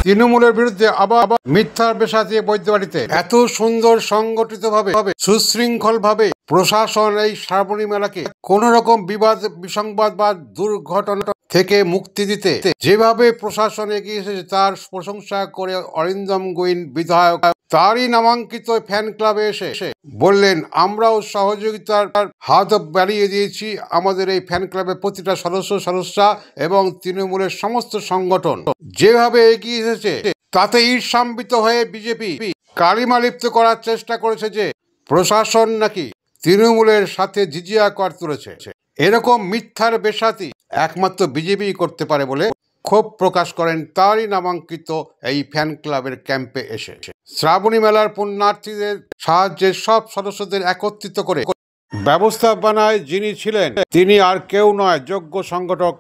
তৃণমূলের বিরুদ্ধে আবার মিথ্যার বেশা দিয়ে বৈদ্যবাড়িতে এত সুন্দর সংগঠিতভাবে সুশৃঙ্খলভাবে প্রশাসন এই শ্রাবণী মেলাকে কোন রকম বিবাদ বিসংবাদ বা দুর্ঘটনা থেকে মুক্তি দিতে যেভাবে প্রশাসন এগিয়ে এসেছে তার প্রশংসা করে অরিন্দম গোয়েন বিধায়ক তারই নামাঙ্কিত ফ্যান ক্লাবে এসে বললেন, আমরাও সহযোগিতার হাত বাড়িয়ে দিয়েছি। আমাদের এই ফ্যান ক্লাবের প্রতিটা সদস্যা এবং তৃণমূলের সমস্ত সংগঠন যেভাবে এগিয়ে এসেছে তাতে ঈর্ষান্বিত হয়ে বিজেপি কালিমা লিপ্ত করার চেষ্টা করেছে যে প্রশাসন নাকি তৃণমূলের সাথে জিজিয়া কর তুলেছে। এরকম মিথ্যার বেশাতি একমাত্র বিজেপি করতে পারে বলে ক্ষোভ প্রকাশ করেন তারই নামাঙ্কিত এই ফ্যান ক্লাবের ক্যাম্পে এসে। শ্রাবণী মেলার পুণ্যার্থীদের সাহায্যে সব সদস্যদের একত্রিত করে ব্যবস্থাপনায় যিনি ছিলেন তিনি আর কেউ নয়, যোগ্য সংগঠক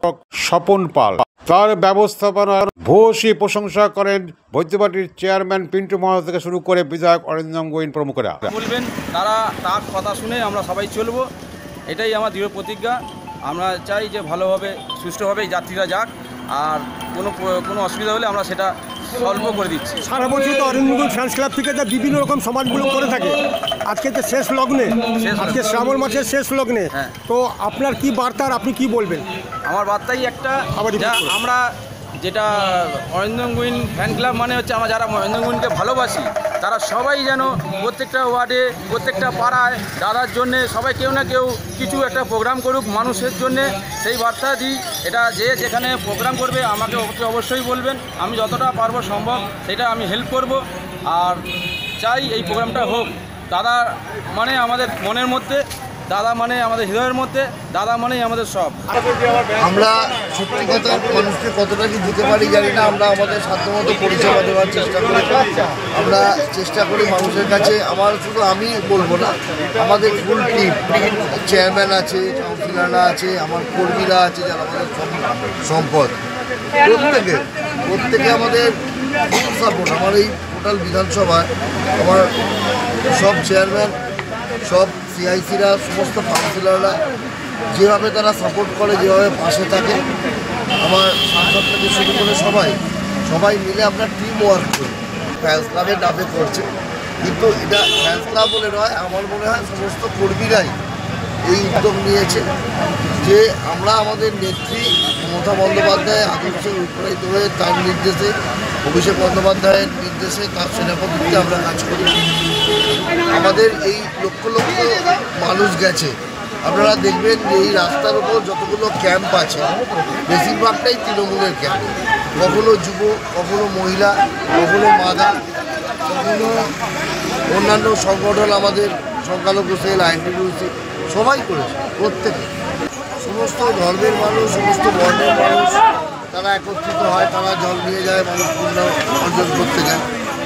স্বপন পাল। তার ব্যবস্থাপনার ভূয়সী প্রশংসা করেন বৈদ্যবাড়ির চেয়ারম্যান পিন্টু মহাতো থেকে শুরু করে বিধায়ক অরিন্দম গোয়েন প্রমুখরা। বলবেন তারা তার কথা শুনে আমরা সবাই চলবো, এটাই আমার দৃঢ় প্রতিজ্ঞা। আমরা চাই যে ভালোভাবে সুষ্ঠুভাবে যাত্রীরা যাক, আর কোনো অসুবিধা হলে আমরা সেটা সলভ করে দিচ্ছি। সারা বছর তো অরিন্দম গোয়েন ফ্যান্স ক্লাব থেকে বিভিন্ন রকম সমাজগুলো করে থাকে। আজকে তো শেষ লগ্নে, আজকে শ্রাবণ মাসের শেষ লগ্নে, তো আপনার কি বার্তা, আপনি কি বলবেন? আমার বার্তাই একটা, আমরা যেটা অরিন্দম গোয়েন ফ্যান ক্লাব মানে হচ্ছে আমরা যারা অরিন্দম গোয়েনকে ভালোবাসি তারা সবাই যেন প্রত্যেকটা ওয়ার্ডে প্রত্যেকটা পাড়ায় দাদার জন্যে সবাই কেউ না কেউ কিছু একটা প্রোগ্রাম করুক মানুষের জন্যে, সেই বার্তা দিই। এটা যে যেখানে প্রোগ্রাম করবে আমাকে অবশ্যই বলবেন, আমি যতটা পারবো সম্ভব সেটা আমি হেল্প করব। আর চাই এই প্রোগ্রামটা হোক। দাদা মানে আমাদের মনের মধ্যে, দাদা মানে আমাদের হৃদয়ের মধ্যে, দাদা মানেই আমাদের সব। আমরা সত্যি কথা মানুষকে কতটা কি দিতে পারি জানি না, আমরা আমাদের সাধ্যমতো পরিষেবা দেওয়ার চেষ্টা করি। আমরা চেষ্টা করি মানুষের কাছে। আমার শুধু আমি বলবো না, আমাদের ফুল টিম, চেয়ারম্যান আছে, কাউন্সিলাররা আছে, আমার কর্মীরা আছে, যারা আমাদের সম্পদ, প্রত্যেকে আমাদের ফুল সাপোর্ট। আমার এই টোটাল বিধানসভায় আমার সব চেয়ারম্যান, সব সিআইসিরা, সমস্ত কাউন্সিলররা যেভাবে তারা সাপোর্ট করে, যেভাবে পাশে থাকে, আমার সাংসদ থেকে শুরু করে সবাই মিলে আমরা টিম ওয়ার্ক করি। ফ্যান্স ক্লাবের ডাবে করছে, কিন্তু এটা ফ্যান্স ক্লাব বলে নয়, আমার মনে হয় সমস্ত কর্মীরাই এই উদ্যোগ নিয়েছে যে আমরা আমাদের নেত্রী মমতা বন্দ্যোপাধ্যায় আদর্শে উৎপ্রাণিত হয়ে তার নির্দেশে, অভিষেক বন্দ্যোপাধ্যায়ের নির্দেশে, তার সেনাপতিতে আমরা কাজ করি। আমাদের এই লক্ষ লক্ষ মানুষ গেছে, আপনারা দেখবেন যে এই রাস্তার উপর যতগুলো ক্যাম্প আছে বেশিরভাগটাই তৃণমূলের ক্যাম্প। কখনো যুব, কখনো মহিলা, কখনো মাদা, কখনো অন্যান্য সংগঠন, আমাদের সংখ্যালঘু সেল, আইনজীবী, সবাই করেছে। প্রত্যেকে সমস্ত ধর্মের মানুষ, সমস্ত বর্ণের মানুষ তারা একত্রিত হয়, তারা জল নিয়ে যায়, মানুষ পূর্ণ অর্জন করতে যায়।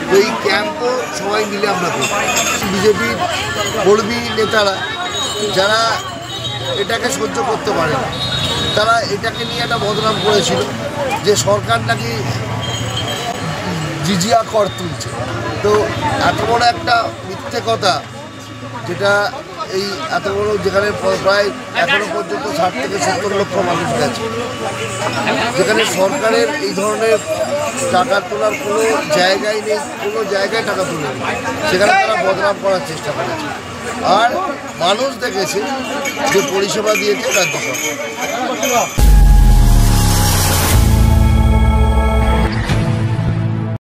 তো এই ক্যাম্পও সবাই মিলে আমরা করি। বিজেপির কর্মী নেতারা যারা এটাকে সহ্য করতে পারে না, তারা এটাকে নিয়ে একটা বদনাম করেছিল যে সরকার নাকি জিজিয়া কর তুলছে। তো এত বড় একটা মিথ্যে কথা, যেটা এই এত বড়, যেখানে প্রায় এখনো পর্যন্ত 60 থেকে 70 লক্ষ মানুষ গেছে, যেখানে সরকারের এই ধরনের টাকা তোলার কোনো জায়গায় নেই, কোনো জায়গায় টাকা তোলে নেই, সেখানে তারা বদনাম করার চেষ্টা করেছে। আর মানুষ দেখেছে যে পরিষেবা দিয়েছে রাজ্য সরকার।